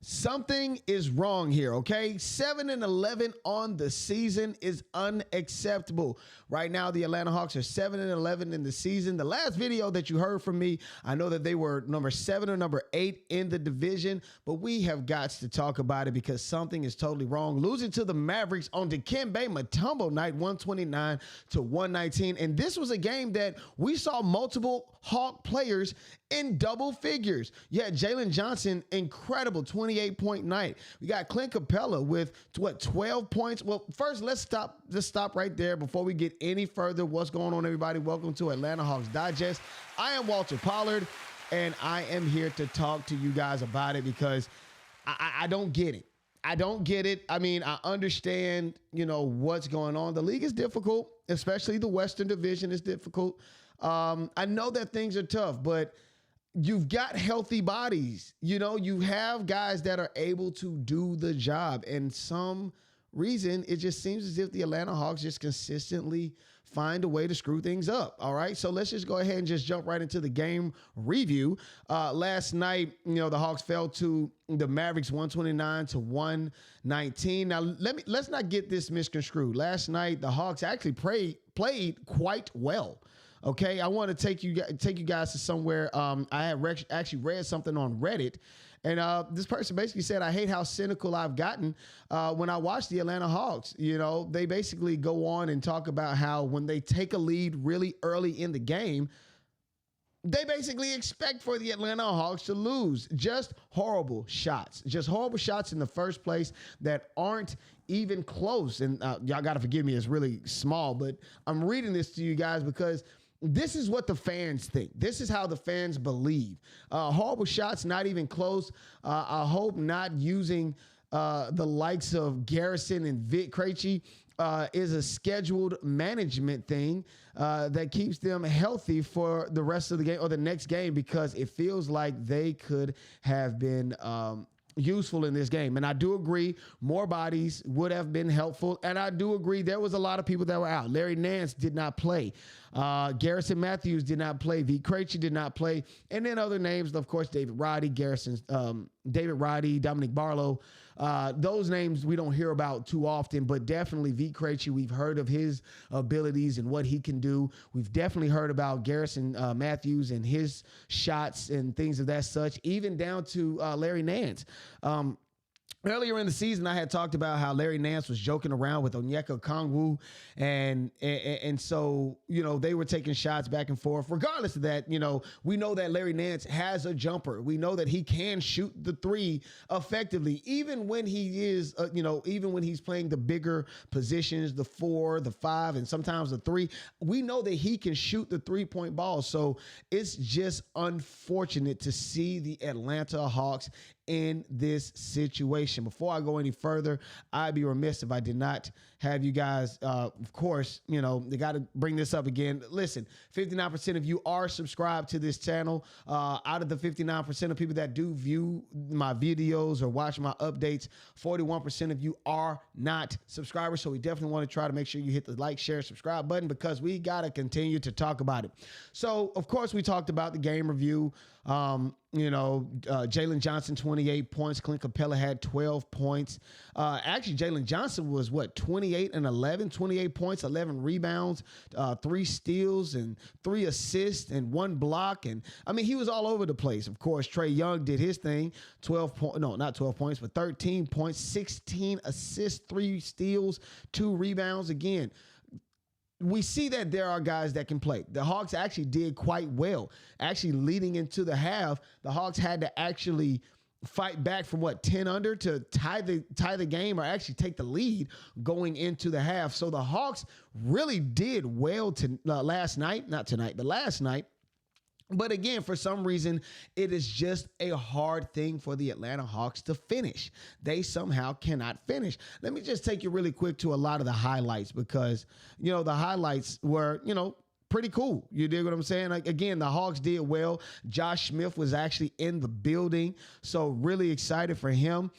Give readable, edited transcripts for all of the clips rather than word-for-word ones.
Something is wrong here, okay? 7-11 on the season is unacceptable. Right now, the Atlanta Hawks are 7-11 in the season. The last video that you heard from me, I know that they were number 7 or number 8 in the division, but we have got to talk about it because something is totally wrong. Losing to the Mavericks on Dikembe Mutombo night, 129-119. And this was a game that we saw multiple Hawk players in double figures. Yeah, Jalen Johnson, incredible 28-point night. We got Clint Capela with 12 points. Well, first let's stop right there before we get any further. What's going on, everybody? Welcome to Atlanta Hawks Digest. I am Walter Pollard, and I am here to talk to you guys about it because I don't get it. I don't get it. I mean, I understand, what's going on. The league is difficult, especially the Western Division is difficult. I know that things are tough, but you've got healthy bodies. You have guys that are able to do the job. And some reason, it just seems as if the Atlanta Hawks just consistently find a way to screw things up. All right. So let's just go ahead and just jump right into the game review. Last night, the Hawks fell to the Mavericks 129-119. Now, let's not get this misconstrued. Last night, the Hawks actually played quite well. Okay, I want to take you guys to somewhere. I had actually read something on Reddit, and this person basically said, "I hate how cynical I've gotten when I watch the Atlanta Hawks." They basically go on and talk about how when they take a lead really early in the game, they basically expect for the Atlanta Hawks to lose. Just horrible shots in the first place that aren't even close. And y'all got to forgive me, it's really small, but I'm reading this to you guys because this is what the fans think. This is how the fans believe. Horrible shots, not even close. I hope not using the likes of Garrison and Vic Krejci is a scheduled management thing that keeps them healthy for the rest of the game or the next game, because it feels like they could have been useful in this game. And I do agree more bodies would have been helpful. And I do agree there was a lot of people that were out. Larry Nance did not play. Garrison Matthews did not play. V. Krejci did not play. And then other names, of course, David Roddy, Dominic Barlow. Those names we don't hear about too often, but definitely V. Krejci, we've heard of his abilities and what he can do. We've definitely heard about Garrison Matthews and his shots and things of that such, even down to Larry Nance. Earlier in the season, I had talked about how Larry Nance was joking around with Onyeka Okongwu, and so, they were taking shots back and forth. Regardless of that, we know that Larry Nance has a jumper. We know that he can shoot the three effectively, even when he is, even when he's playing the bigger positions, the 4, the 5, and sometimes the 3. We know that he can shoot the 3-point ball. So it's just unfortunate to see the Atlanta Hawks in this situation. Before I go any further, I'd be remiss if I did not have you guys, of course, they got to bring this up again. Listen, 59% of you are subscribed to this channel. Out of the 59% of people that do view my videos or watch my updates, 41% of you are not subscribers. So we definitely want to try to make sure you hit the like, share, subscribe button, because we got to continue to talk about it. So, of course, we talked about the game review. Jalen Johnson, 28 points. Clint Capela had 12 points. Actually, Jalen Johnson was 28 points, 11 rebounds, 3 steals and 3 assists and 1 block. And I mean, he was all over the place. Of course, Trae Young did his thing. 13 points, 16 assists, 3 steals, 2 rebounds. Again, we see that there are guys that can play. The Hawks actually did quite well. Actually, leading into the half, the Hawks had to actually fight back from 10 under to tie the game, or actually take the lead going into the half. So the Hawks really did well last night, not tonight, but last night. But again, for some reason, it is just a hard thing for the Atlanta Hawks to finish. They somehow cannot finish. Let me just take you really quick to a lot of the highlights, because, the highlights were, pretty cool. You dig what I'm saying? Like, again, the Hawks did well. Josh Smith was actually in the building, so really excited for him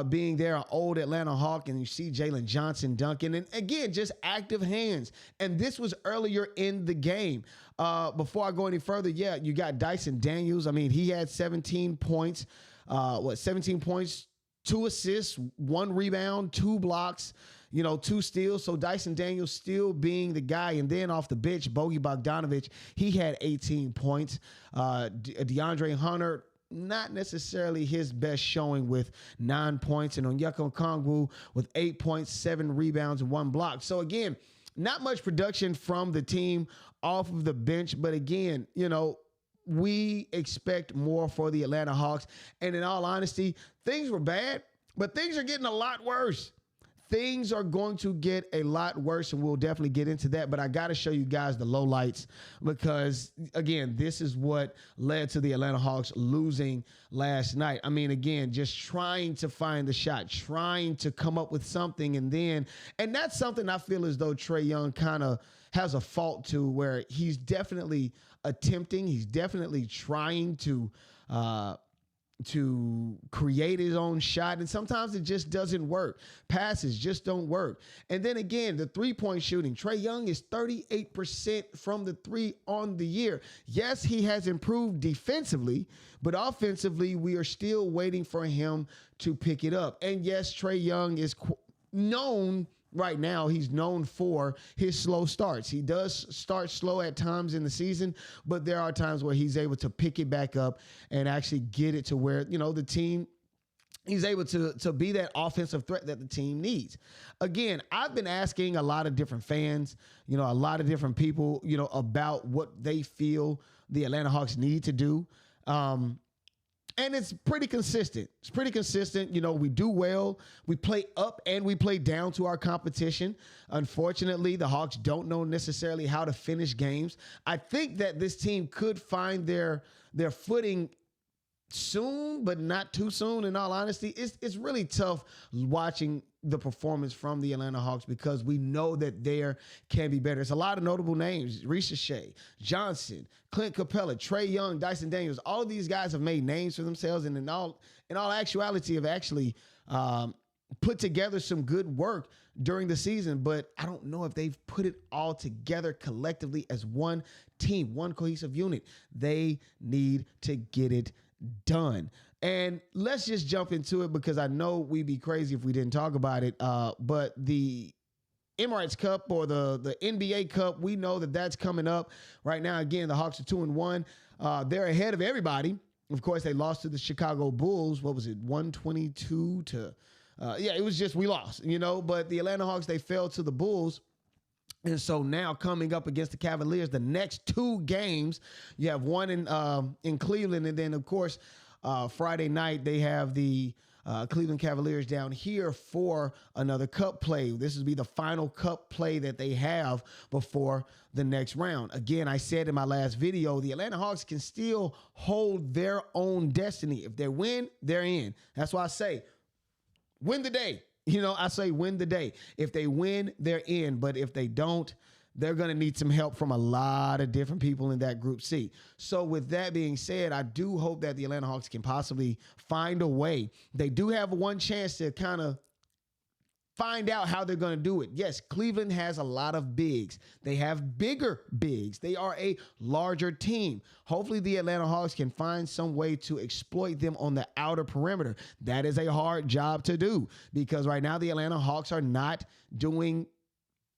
being there, an old Atlanta Hawk, and you see Jalen Johnson dunking. And again, just active hands. And this was earlier in the game. Before I go any further, you got Dyson Daniels. I mean, he had 17 points. 17 points, 2 assists, 1 rebound, 2 blocks, 2 steals. So Dyson Daniels still being the guy. And then off the bench, Bogdan Bogdanović, he had 18 points. DeAndre Hunter, not necessarily his best showing with 9 points. And Onyeka Okongwu with 8 points, 7 rebounds, and 1 block. So again, not much production from the team off of the bench. But again, we expect more for the Atlanta Hawks. And in all honesty, things were bad, but things are getting a lot worse. Things are going to get a lot worse, and we'll definitely get into that. But I got to show you guys the lowlights because, again, this is what led to the Atlanta Hawks losing last night. I mean, again, just trying to find the shot, trying to come up with something. And that's something I feel as though Trae Young kind of has a fault to, where he's definitely attempting, he's definitely trying to create his own shot. And sometimes it just doesn't work. Passes just don't work. And then again, the 3-point shooting. Trae Young is 38% from the 3 on the year. Yes, he has improved defensively, but offensively, we are still waiting for him to pick it up. And yes, Trae Young is known right now, he's known for his slow starts. He does start slow at times in the season, but there are times where he's able to pick it back up and actually get it to where, the team, he's able to be that offensive threat that the team needs. Again, I've been asking a lot of different fans, a lot of different people, about what they feel the Atlanta Hawks need to do. And it's pretty consistent. It's pretty consistent. We do well. We play up and we play down to our competition. Unfortunately, the Hawks don't know necessarily how to finish games. I think that this team could find their footing soon, but not too soon. In all honesty, it's really tough watching the performance from the Atlanta Hawks because we know that there can be better. It's a lot of notable names: Risacher, Johnson, Clint Capela, Trae Young, Dyson Daniels. All of these guys have made names for themselves, and in all actuality, have actually put together some good work during the season. But I don't know if they've put it all together collectively as one team, one cohesive unit. They need to get it done. And let's just jump into it because I know we'd be crazy if we didn't talk about it. But the Emirates Cup, or the NBA Cup, we know that that's coming up right now. Again, the Hawks are 2-1. They're ahead of everybody. Of course, they lost to the Chicago Bulls. What was it? 122 to, it was just, we lost, but the Atlanta Hawks, they fell to the Bulls. And so now coming up against the Cavaliers, the next 2 games, you have one in Cleveland. And then, of course, Friday night, they have the Cleveland Cavaliers down here for another cup play. This will be the final cup play that they have before the next round. Again, I said in my last video, the Atlanta Hawks can still hold their own destiny. If they win, they're in. That's why I say, win the day. I say win the day. If they win, they're in. But if they don't, they're going to need some help from a lot of different people in that Group C. So with that being said, I do hope that the Atlanta Hawks can possibly find a way. They do have one chance to kind of find out how they're going to do it. Yes, Cleveland has a lot of bigs. They have bigger bigs. They are a larger team. Hopefully the Atlanta Hawks can find some way to exploit them on the outer perimeter. That is a hard job to do because right now the Atlanta Hawks are not doing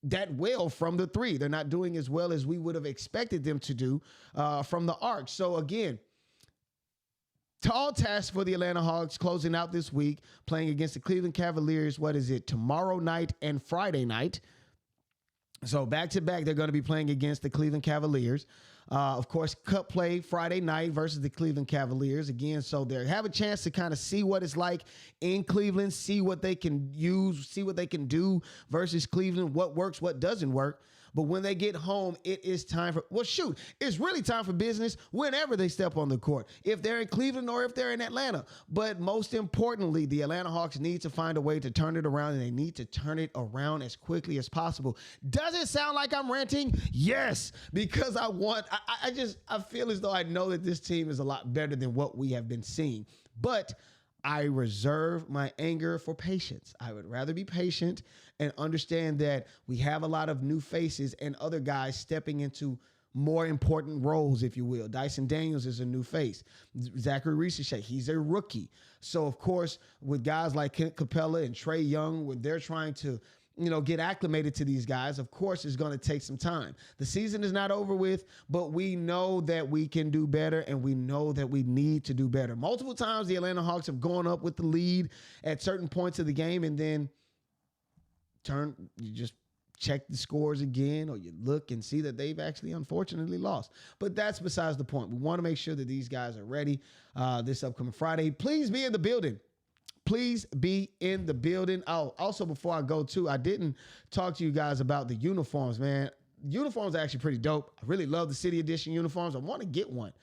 that well from the 3. They're not doing as well as we would have expected them to do from the arc. So again, tall task for the Atlanta Hawks closing out this week, playing against the Cleveland Cavaliers. What is it? Tomorrow night and Friday night. So back to back, they're going to be playing against the Cleveland Cavaliers. Of course, cup play Friday night versus the Cleveland Cavaliers again. So they have a chance to kind of see what it's like in Cleveland, see what they can use, see what they can do versus Cleveland, what works, what doesn't work. But when they get home, it is time for, it's really time for business whenever they step on the court, if they're in Cleveland or if they're in Atlanta. But most importantly, the Atlanta Hawks need to find a way to turn it around, and they need to turn it around as quickly as possible. Does it sound like I'm ranting? Yes, because I feel as though I know that this team is a lot better than what we have been seeing. But I reserve my anger for patience. I would rather be patient and understand that we have a lot of new faces and other guys stepping into more important roles, if you will. Dyson Daniels is a new face. Zaccharie Risacher, he's a rookie. So, of course, with guys like Clint Capela and Trae Young, when they're trying to get acclimated to these guys, of course, it's going to take some time. The season is not over with, but we know that we can do better, and we know that we need to do better. Multiple times, the Atlanta Hawks have gone up with the lead at certain points of the game, and then you just check the scores again, or you look and see that they've actually unfortunately lost. But that's besides the point. We want to make sure that these guys are ready this upcoming Friday. Please be in the building. Please be in the building. Oh, also, before I go too, I didn't talk to you guys about the uniforms, man. Uniforms are actually pretty dope. I really love the City Edition uniforms. I want to get one.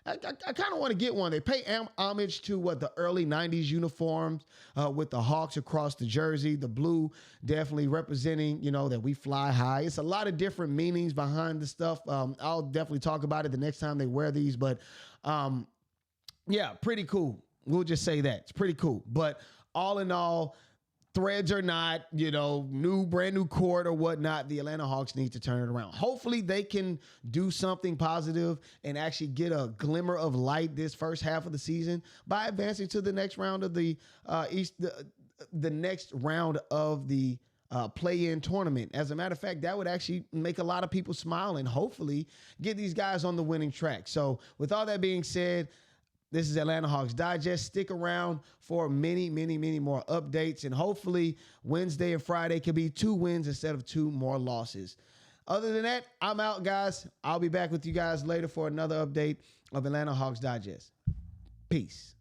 I kind of want to get one. They pay homage to the early 90s uniforms with the Hawks across the jersey. The blue definitely representing, that we fly high. It's a lot of different meanings behind the stuff. I'll definitely talk about it the next time they wear these. But, yeah, pretty cool. We'll just say that. It's pretty cool. But all in all, threads or not, brand new court or whatnot, the Atlanta Hawks need to turn it around. Hopefully they can do something positive and actually get a glimmer of light this first half of the season by advancing to the next round of the next round of the play-in tournament. As a matter of fact, that would actually make a lot of people smile and hopefully get these guys on the winning track. So with all that being said, this is Atlanta Hawks Digest. Stick around for many, many, many more updates. And hopefully Wednesday and Friday can be 2 wins instead of 2 more losses. Other than that, I'm out, guys. I'll be back with you guys later for another update of Atlanta Hawks Digest. Peace.